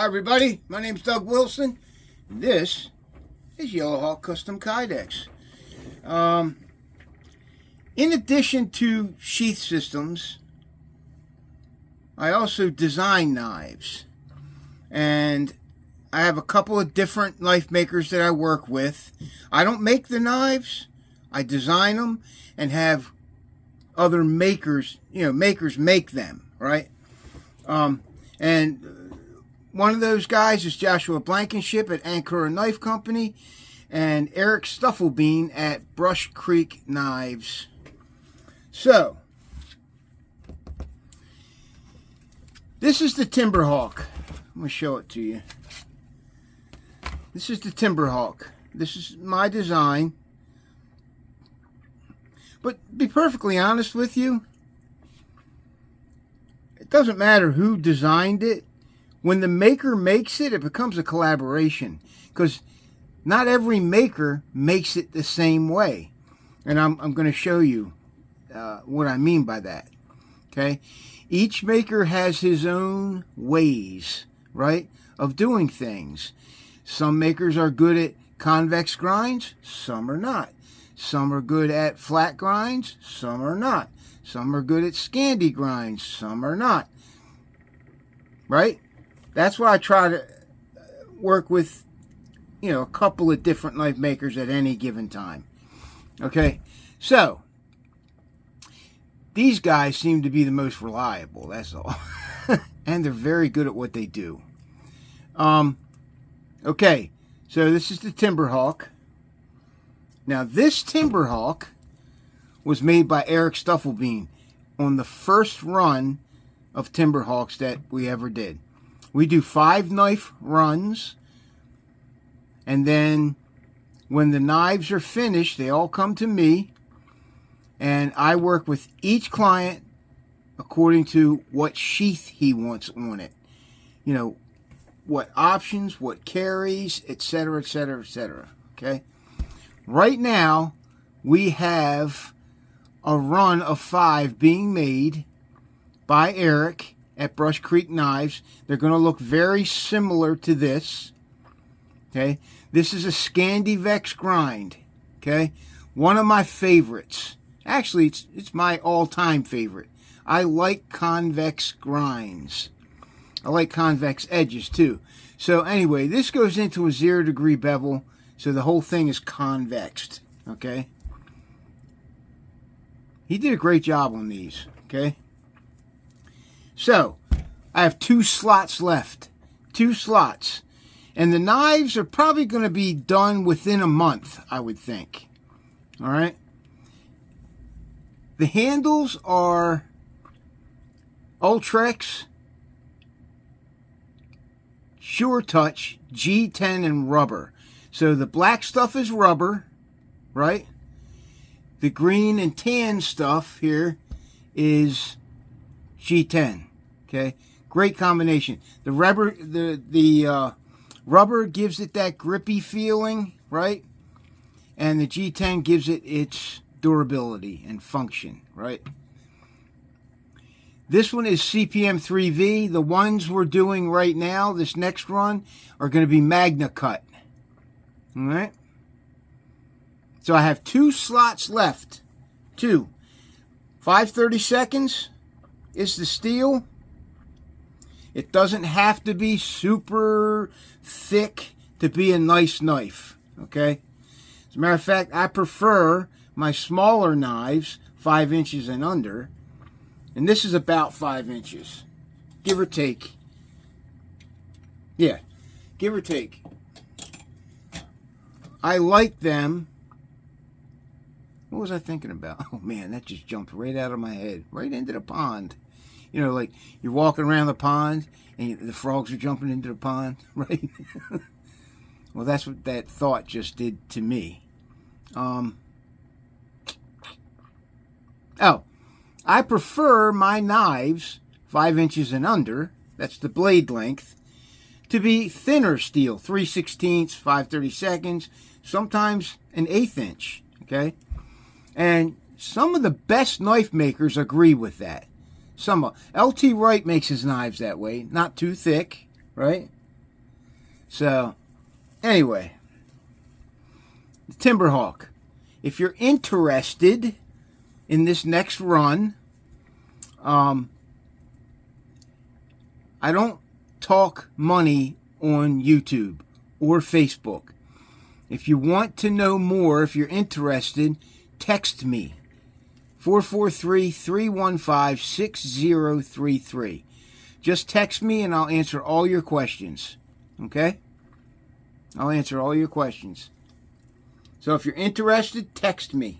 Hi everybody, my name's Doug Wilson. This is Yellowhawk Custom Kydex. In addition to sheath systems, I also design knives. And I have a couple of different knife makers that I work with. I don't make the knives, I design them and have other makers, makers make them, right? And one of those guys is Joshua Blankenship at Ankara Knife Company and Eric Stuffelbein at Brush Creek Knives. So, this is the Timberhawk. I'm going to show it to you. This is the Timberhawk. This is my design. But to be perfectly honest with you, it doesn't matter who designed it. When the maker makes it, it becomes a collaboration. Because not every maker makes it the same way. And I'm going to show you what I mean by that. Okay? Each maker has his own ways, right, of doing things. Some makers are good at convex grinds, some are not. Some are good at flat grinds, some are not. Some are good at Scandi grinds, some are not. Right? That's why I try to work with, a couple of different knife makers at any given time. Okay? So, these guys seem to be the most reliable, that's all. And they're very good at what they do. Okay, so this is the Timberhawk. Now, this Timberhawk was made by Eric Stuffelbein on the first run of Timberhawks that we ever did. We do 5 knife runs, and then when the knives are finished, they all come to me, and I work with each client according to what sheath he wants on it. What options, what carries, etc., etc., etc. Okay? Right now, we have a run of 5 being made by Eric at Brush Creek Knives. They're going to look very similar to this. Okay? This is a Scandi Vex grind. Okay? One of my favorites. Actually, it's my all-time favorite. I like convex grinds. I like convex edges too. So anyway, this goes into a 0-degree bevel, so the whole thing is convexed. Okay? He did a great job on these. Okay? So, I have 2 slots left. 2 slots. And the knives are probably going to be done within a month, I would think. Alright? The handles are Ultrex, Sure Touch, G10, and rubber. So the black stuff is rubber, right? The green and tan stuff here is G10. Okay, great combination. The rubber, the rubber gives it that grippy feeling, right? And the G10 gives it its durability and function, right? This one is CPM 3V. The ones we're doing right now, this next run, are going to be Magnacut. All right? So I have 2 slots left. 2. 5/32 is the steel. It doesn't have to be super thick to be a nice knife. Okay? As a matter of fact, I prefer my smaller knives, 5 inches and under. And this is about 5 inches. Give or take. Yeah. Give or take. I like them. What was I thinking about? Oh man, that just jumped right out of my head. Right into the pond. Like you're walking around the pond and the frogs are jumping into the pond, right? Well, that's what that thought just did to me. I prefer my knives, 5 inches and under, that's the blade length, to be thinner steel, 3/16, 5/32, sometimes an 1/8 inch, okay? And some of the best knife makers agree with that. Some LT Wright makes his knives that way, not too thick, right? So, anyway, the Timberhawk. If you're interested in this next run, I don't talk money on YouTube or Facebook. If you want to know more, if you're interested, text me. 443-315-6033. Just text me and I'll answer all your questions. Okay? I'll answer all your questions. So if you're interested, text me.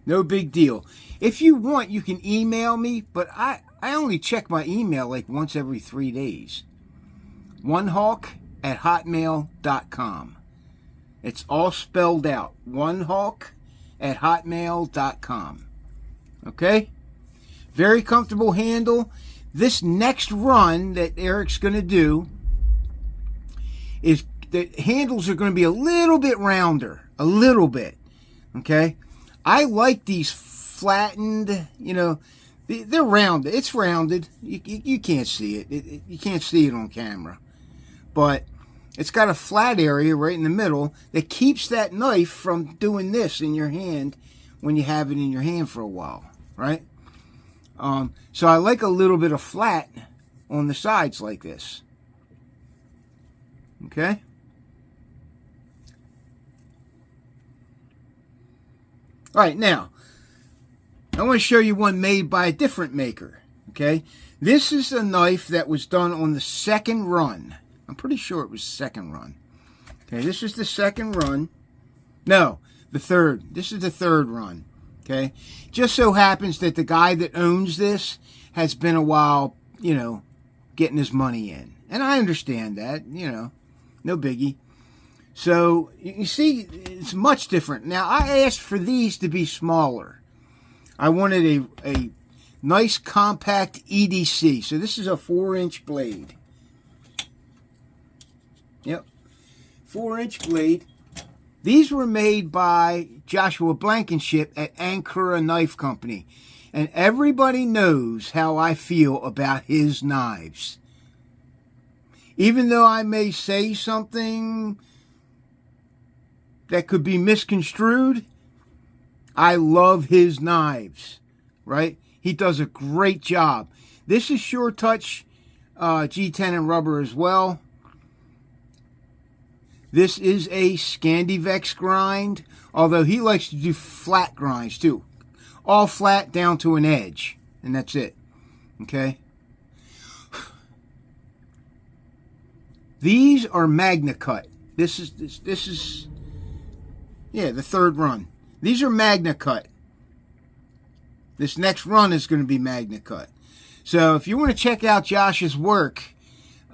No big deal. If you want, you can email me, but I only check my email like once every 3 days. onehawk@hotmail.com. It's all spelled out. onehawk@hotmail.com. Okay? Very comfortable handle. This next run that Eric's going to do is the handles are going to be a little bit rounder. A little bit. Okay? I like these flattened, you know, they're rounded. It's rounded. You can't see it. You can't see it on camera. But it's got a flat area right in the middle that keeps that knife from doing this in your hand when you have it in your hand for a while, right? So I like a little bit of flat on the sides like this. Okay? All right, now, I want to show you one made by a different maker, okay? This is a knife that was done on the second run. I'm pretty sure it was second run. Okay, this is the second run. No, the third. This is the third run, okay? Just so happens that the guy that owns this has been a while, you know, getting his money in. And I understand that, you know, no biggie. So, you see, it's much different. Now, I asked for these to be smaller. I wanted a nice compact EDC. So this is a 4-inch blade. Yep. 4-inch blade. These were made by Joshua Blankenship at Ankura Knife Company. And everybody knows how I feel about his knives. Even though I may say something that could be misconstrued, I love his knives, right? He does a great job. This is Sure Touch G10 and rubber as well. This is a Scandivex grind, although he likes to do flat grinds too. All flat down to an edge, and that's it, okay? These are Magnacut. This is yeah, the third run. These are Magnacut. This next run is going to be Magnacut. So if you want to check out Josh's work,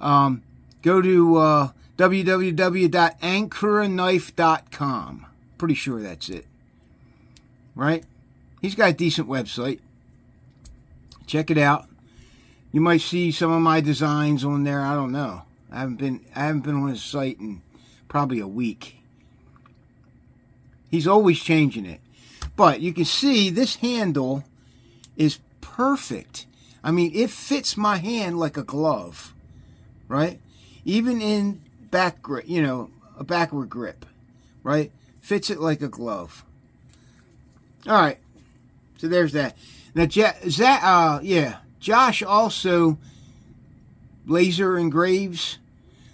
go to www.ankuraknife.com. Pretty sure that's it. Right? He's got a decent website. Check it out. You might see some of my designs on there. I don't know. I haven't been on his site in probably a week. He's always changing it. But you can see this handle is perfect. I mean, it fits my hand like a glove, right? Even in back grip, you know, a backward grip, right? Fits it like a glove. All right. So there's that. Now, Josh also laser engraves.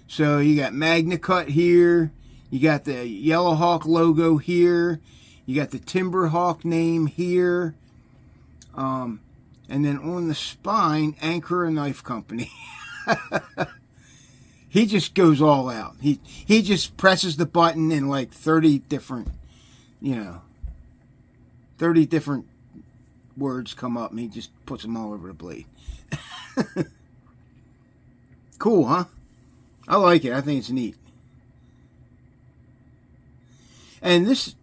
So you got Magnacut here. You got the Yellow Hawk logo here. You got the Timberhawk name here. And then on the spine, Ankura Knife Company. He just goes all out. He just presses the button and like 30 different, you know, 30 different words come up and he just puts them all over the blade. Cool, huh? I like it. I think it's neat. And this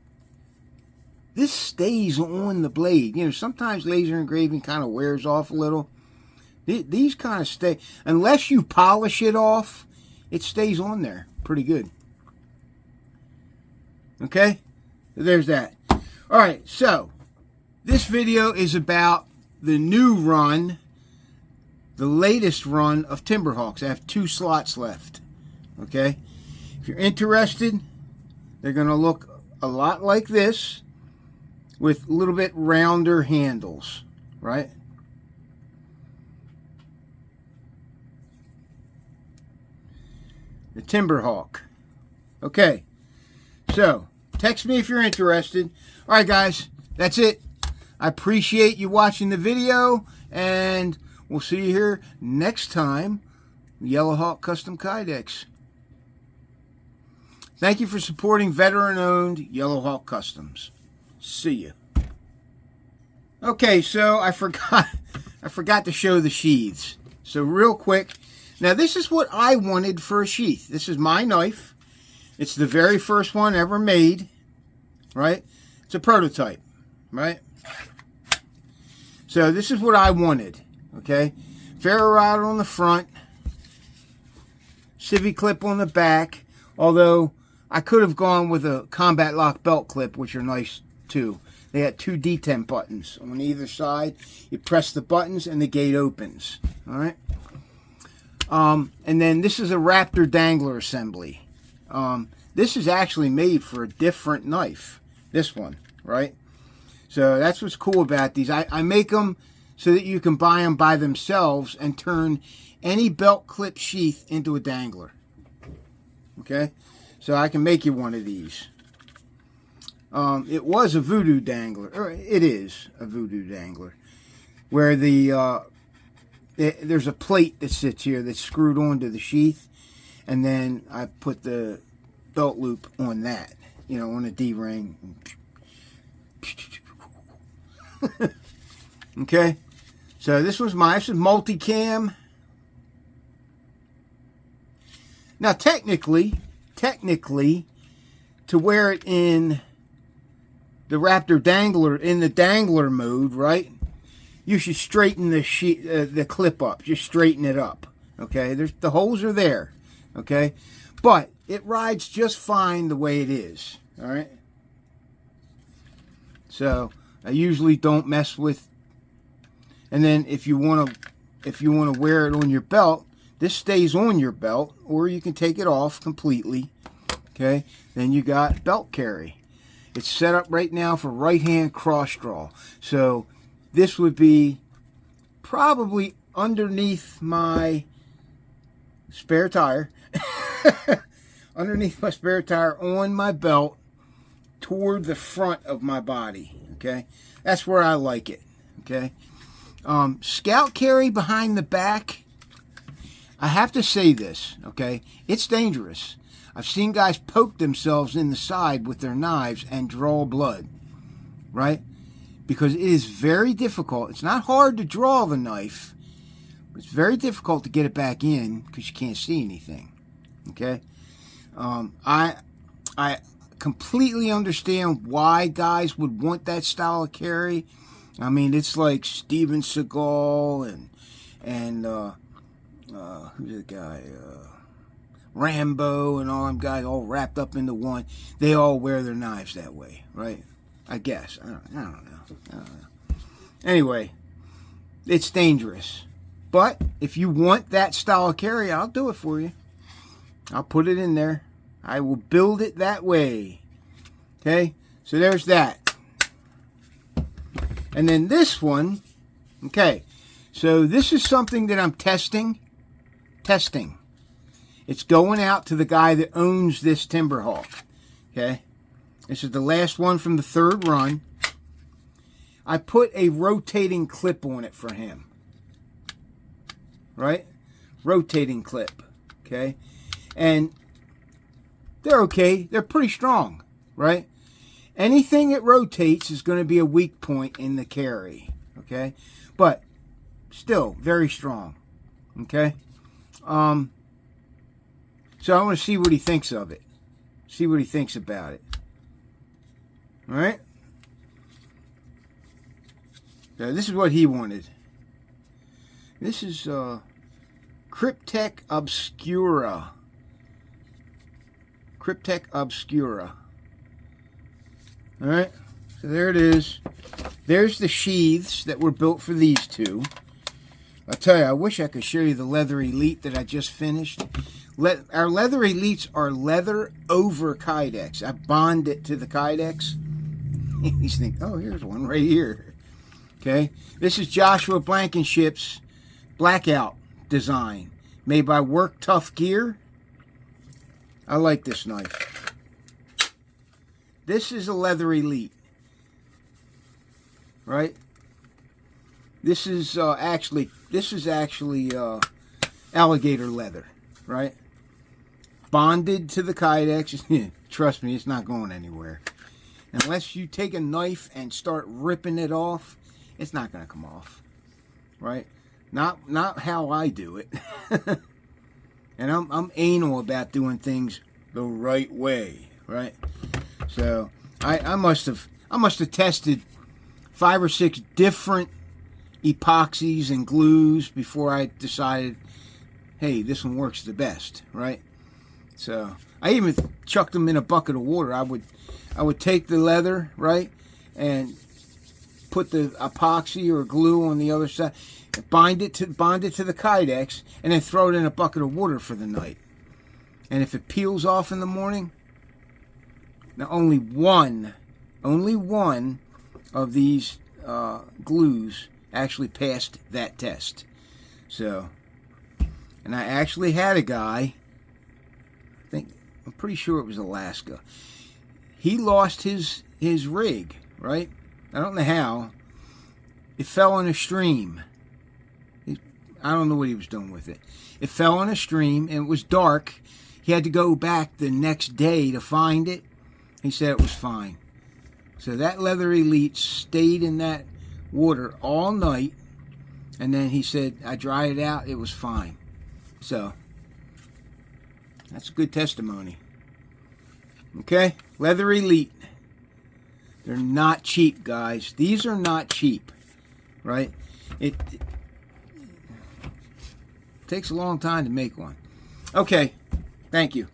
stays on the blade. You know, sometimes laser engraving kind of wears off a little. These kind of stay. Unless you polish it off, it stays on there pretty good. Okay? So there's that. All right, so this video is about the new run, the latest run of Timberhawks. I have 2 slots left. Okay? If you're interested, they're going to look a lot like this with a little bit rounder handles, right? The Timberhawk. Okay, so text me if you're interested. All right, guys, that's it. I appreciate you watching the video, and we'll see you here next time. Yellowhawk Custom Kydex. Thank you for supporting veteran-owned Yellowhawk Customs. See you. Okay, so I forgot to show the sheaths. So real quick, now this is what I wanted for a sheath. This is my knife. It's the very first one ever made, right? It's a prototype, right? So this is what I wanted, okay? Ferro rod on the front, civvy clip on the back, although I could have gone with a combat lock belt clip, which are nice too. They had 2 detent buttons on either side. You press the buttons and the gate opens, all right? And then this is a Raptor dangler assembly. This is actually made for a different knife, this one, right? So that's what's cool about these. I make them so that you can buy them by themselves and turn any belt clip sheath into a dangler. Okay? So I can make you one of these. It was a voodoo dangler, or it is a voodoo dangler, where there's a plate that sits here that's screwed onto the sheath, and then I put the belt loop on that, you know, on a D-ring. Okay, so this is multicam. Now technically, to wear it in the Raptor dangler, in the dangler mode, right, you should straighten the clip up. Just straighten it up, okay? The holes are there, okay? But it rides just fine the way it is, all right? So I usually don't mess with. And then if you want to wear it on your belt, this stays on your belt, or you can take it off completely. Okay, then you got belt carry. It's set up right now for right hand cross draw. So this would be probably underneath my spare tire. Underneath my spare tire on my belt toward the front of my body. Okay, that's where I like it. Okay, scout carry behind the back. I have to say this, okay? It's dangerous. I've seen guys poke themselves in the side with their knives and draw blood, right? Because it is very difficult. It's not hard to draw the knife, but it's very difficult to get it back in because you can't see anything, okay? I completely understand why guys would want that style of carry. I mean, it's like Steven Seagal and who's the guy? Rambo and all them guys all wrapped up into one. They all wear their knives that way, right? I guess. I don't know. Anyway, it's dangerous. But if you want that style of carry, I'll do it for you. I'll put it in there. I will build it that way. Okay? So there's that. And then this one, okay. So this is something that I'm testing. It's going out to the guy that owns this Timberhawk. Okay? This is the last one from the 3rd run. I put a rotating clip on it for him. Right? Rotating clip. Okay? And they're okay. They're pretty strong. Right? Anything that rotates is going to be a weak point in the carry. Okay? But still very strong. Okay? So I want to see what he thinks of it. See what he thinks about it. All right? So this is what he wanted. This is Cryptek Obscura. Cryptek Obscura. All right? So there it is. There's the sheaths that were built for these two. I'll tell you, I wish I could show you the Leather Elite that I just finished. Our leather elites are leather over Kydex. I bond it to the Kydex. You think, oh, here's one right here. Okay, this is Joshua Blankenship's Blackout design, made by Work Tough Gear. I like this knife. This is a leather elite, right? This is actually alligator leather, right? Bonded to the Kydex. Trust me, it's not going anywhere. Unless you take a knife and start ripping it off, it's not going to come off, right? Not how I do it. And I'm anal about doing things the right way, right? So I must have tested 5 or 6 different epoxies and glues before I decided, hey, this one works the best, right? So I even chucked them in a bucket of water. I would take the leather, right, and put the epoxy or glue on the other side, bond it to the Kydex, and then throw it in a bucket of water for the night. And if it peels off in the morning, now only one of these glues actually passed that test. So, and I actually had a guy, I'm pretty sure it was Alaska. He lost his rig, right? I don't know how. It fell in a stream. I don't know what he was doing with it. It fell in a stream, and it was dark. He had to go back the next day to find it. He said it was fine. So that leather elite stayed in that water all night, and then he said, I dried it out, it was fine. So that's a good testimony. Okay, leather elite. They're not cheap, guys. These are not cheap, right? It takes a long time to make one. Okay, thank you.